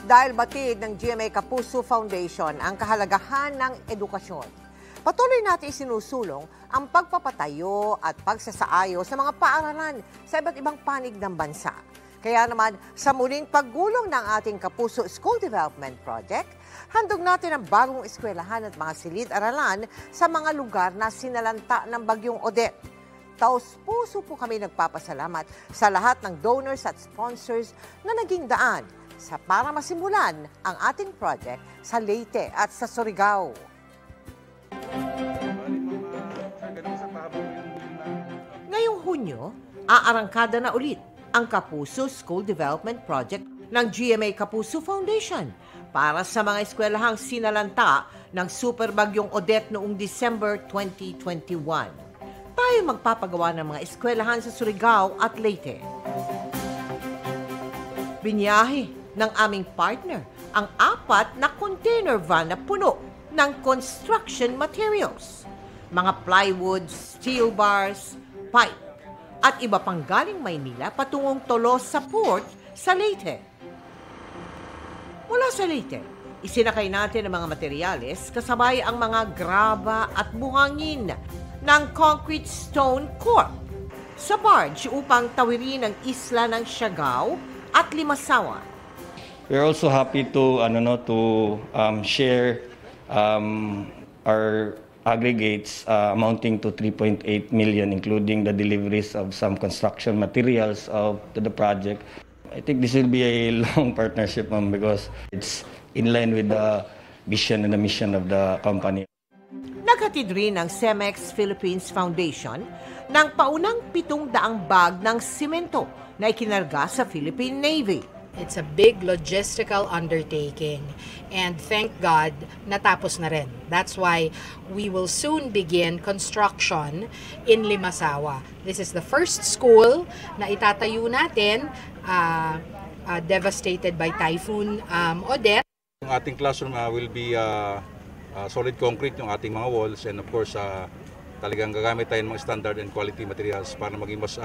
dahil batid ng GMA Kapuso Foundation ang kahalagahan ng edukasyon. Patuloy natin isinusulong ang pagpapatayo at pagsasaayos sa mga paaralan sa iba't ibang panig ng bansa. Kaya naman, sa muling paggulong ng ating Kapuso School Development Project, handog natin ang bagong eskwelahan at mga silid-aralan sa mga lugar na sinalanta ng Bagyong Odette. Taos-puso po kami nagpapasalamat sa lahat ng donors at sponsors na naging daan sa para masimulan ang ating project sa Leyte at sa Surigao. Ngayong Hunyo, aarangkada na ulit ang Kapuso School Development Project ng GMA Kapuso Foundation para sa mga eskwelahang sinalanta ng Super Bagyong Odette noong December 2021. Tayo magpapagawa ng mga eskwelahan sa Surigao at Leyte. Binyahe ng aming partner ang 4 na container van na puno ng construction materials, mga plywood, steel bars, pipe, at iba pang galing Maynila patungong Tolos sa port sa Leyte. Mula sa Leyte, isinakay natin ang mga materyales kasabay ang mga graba at buhangin ng concrete stone corp sa barge upang tawirin ang isla ng Siagao at Limasawa. We're also happy to share our aggregates amounting to 3.8 million, including the deliveries of some construction materials to the project. I think this will be a long partnership, because it's in line with the vision and the mission of the company. Naghatid rin ng CEMEX Philippines Foundation ng paunang 700 bag ng simento na ikinarga sa Philippine Navy. It's a big logistical undertaking, and thank God natapos na rin. That's why we will soon begin construction in Limasawa. This is the first school na itatayo natin, devastated by Typhoon Odette. Yung ating classroom will be solid concrete yung ating mga walls, and of course talagang gagamit tayo ng mga standard and quality materials para maging mas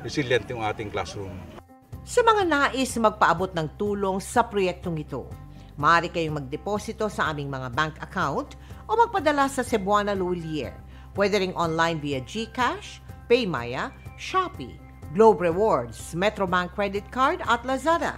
resilient yung ating classroom. Sa mga nais magpaabot ng tulong sa proyektong ito, maaari kayong magdeposito sa aming mga bank account o magpadala sa Cebuana Lulier. Pwede ring online via GCash, PayMaya, Shopee, Globe Rewards, Metrobank Credit Card at Lazada.